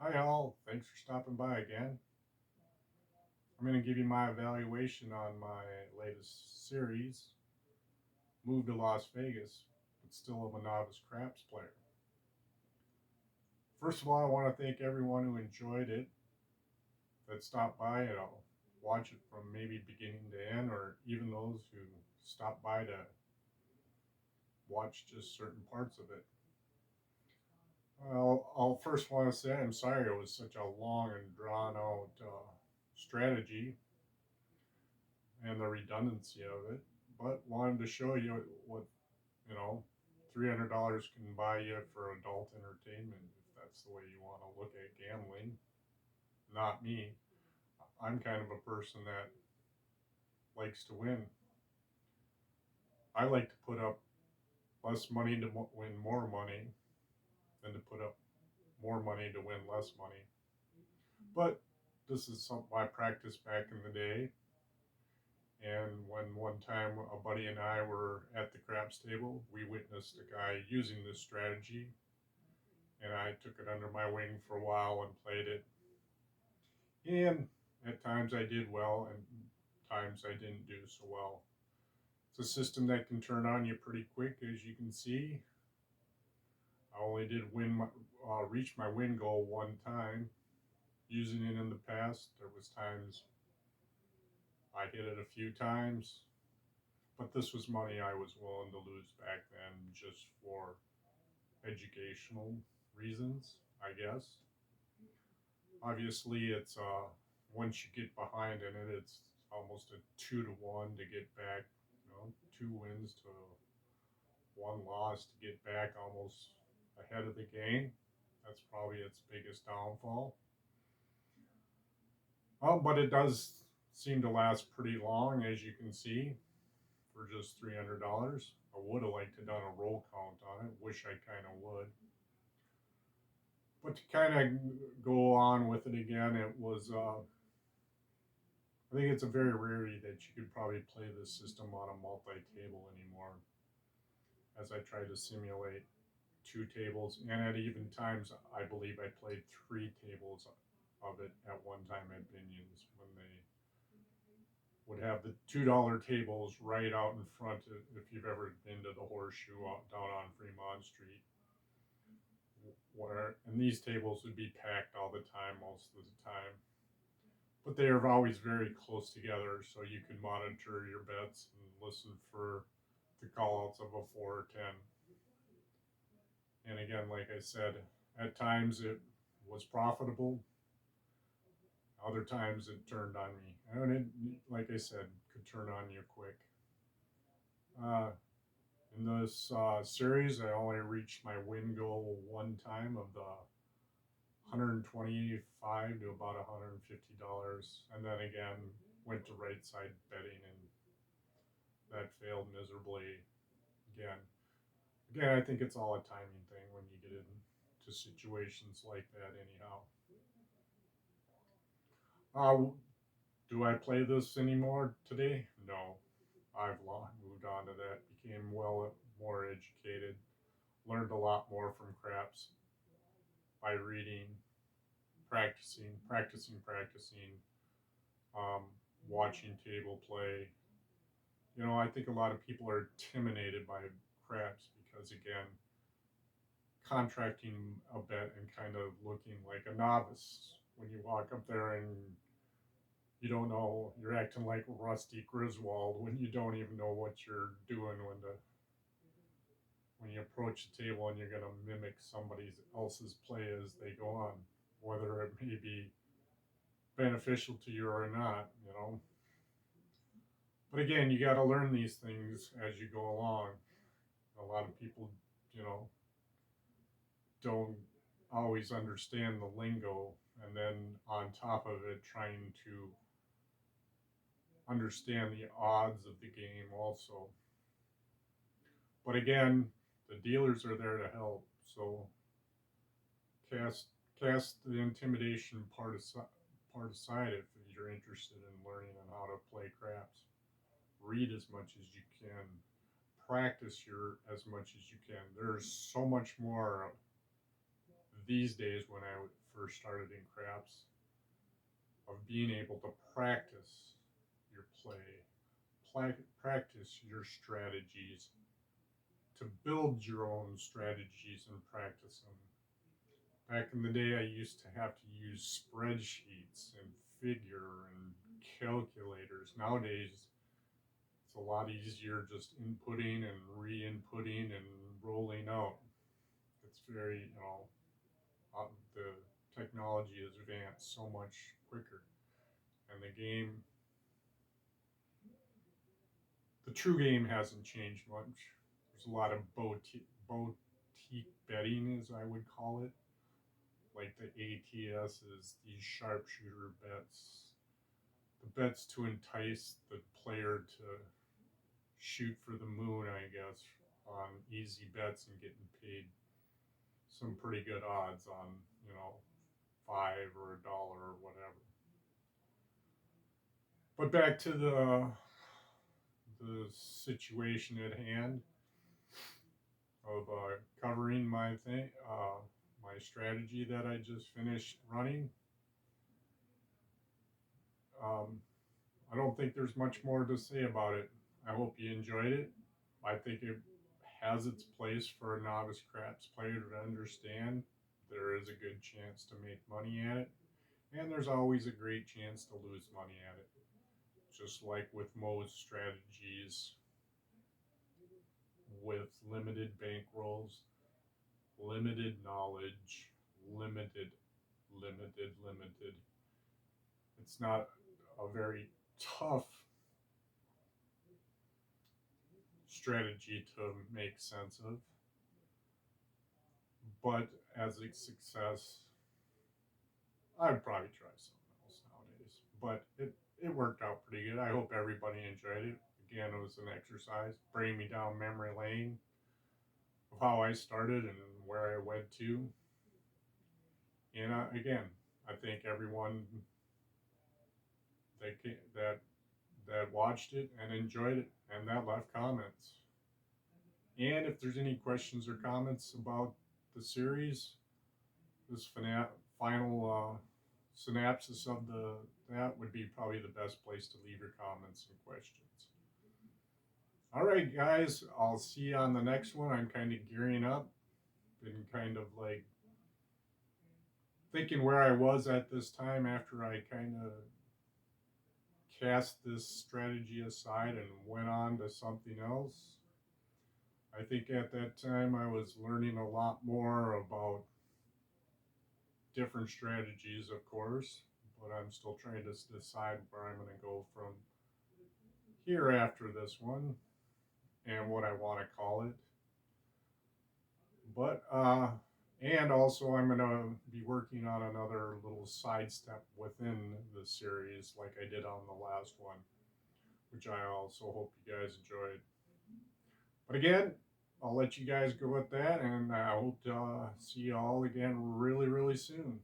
Hi all, thanks for stopping by again. I'm going to give you my evaluation on my latest series, Move to Las Vegas, but still am a novice craps player. First of all, I want to thank everyone who enjoyed it, that stopped by and I'll watch it from maybe beginning to end, or even those who stopped by to watch just certain parts of it. I'll first want to say I'm sorry it was such a long and drawn out strategy and the redundancy of it, but wanted to show you what you know $300 can buy you for adult entertainment if that's the way you want to look at gambling. Not me. I'm kind of a person that likes to win. I like to put up less money to win more money than to put up more money to win less money. But this is something I practiced back in the day. And when one time a buddy and I were at the craps table, we witnessed a guy using this strategy, and I took it under my wing for a while and played it. And at times I did well, and times I didn't do so well. It's a system that can turn on you pretty quick, as you can see. I only did reach my win goal one time using it in the past. There was times I hit it a few times, but this was money I was willing to lose back then just for educational reasons, I guess. Obviously, it's once you get behind in it, it's almost a 2 to 1 to get back. You know, 2 wins to one loss to get back almost ahead of the game. That's probably its biggest downfall. But it does seem to last pretty long, as you can see, for just $300. I would have liked to done a roll count on it. Wish I kind of would. But to kind of go on with it again, it was I think it's a very rarity that you could probably play this system on a multi-table anymore, as I tried to simulate 2 tables, and at even times I believe I played 3 tables of it at one time at Binion's when they would have the $2 tables right out in front of, if you've ever been to the Horseshoe out down on Fremont Street, where and these tables would be packed all the time most of the time, but they are always very close together, so you can monitor your bets and listen for the call outs of a 4 or 10. And again, like I said, at times it was profitable, other times it turned on me. And it, like I said, could turn on you quick. Uh, in this series, I only reached my win goal one time of the 125 to about $150, and then again went to right side betting, and that failed miserably again. Again, I think it's all a timing thing when you get into situations like that. Anyhow, uh, do I play this anymore today? No, I've long moved on to that. Became well more educated, learned a lot more from craps by reading, practicing, um, watching table play. I think a lot of people are intimidated by craps because, again, contracting a bet and kind of looking like a novice when you walk up there and you don't know, you're acting like Rusty Griswold when you don't even know what you're doing when you approach the table and you're going to mimic somebody else's play as they go on, whether it may be beneficial to you or not. But again, you got to learn these things as you go along. A lot of people, you know, don't always understand the lingo, and then on top of it, trying to understand the odds of the game also. But again, the dealers are there to help, so cast cast the intimidation part aside if you're interested in learning on how to play craps. Read as much as you can. Practice your as much as you can. There's so much more these days when I first started in craps, of being able to practice your play, practice your strategies, to build your own strategies and practice them. Back in the day, I used to have to use spreadsheets and figure and calculators. Nowadays, it's a lot easier just inputting and re-inputting and rolling out. It's very, the technology has advanced so much quicker, and the true game hasn't changed much. There's a lot of boutique betting, as I would call it, like the ATSs, these sharpshooter bets, the bets to entice the player to shoot for the moon, I guess, on easy bets and getting paid some pretty good odds on, you know, five or a dollar or whatever. But back to the situation at hand of covering my strategy that I just finished running. Um, I don't think there's much more to say about it. I hope you enjoyed it. I think it has its place for a novice craps player to understand there is a good chance to make money at it, and there's always a great chance to lose money at it. Just like with most strategies with limited bankrolls, limited knowledge, limited. It's not a very tough strategy to make sense of, but as a success, I'd probably try something else nowadays. But it worked out pretty good. I hope everybody enjoyed it. Again, it was an exercise, bringing me down memory lane of how I started and where I went to. And again, I think everyone that watched it and enjoyed it and that left comments. And if there's any questions or comments about the series, this final synopsis of that would be probably the best place to leave your comments and questions. All right, guys, I'll see you on the next one. I'm kind of gearing up, been kind of like thinking where I was at this time after I kind of cast this strategy aside and went on to something else. I think at that time I was learning a lot more about different strategies, of course, but I'm still trying to decide where I'm going to go from here after this one and what I want to call it. But, and also I'm going to be working on another little sidestep within the series like I did on the last one, which I also hope you guys enjoyed. But again, I'll let you guys go with that, and I hope to see you all again really, really soon.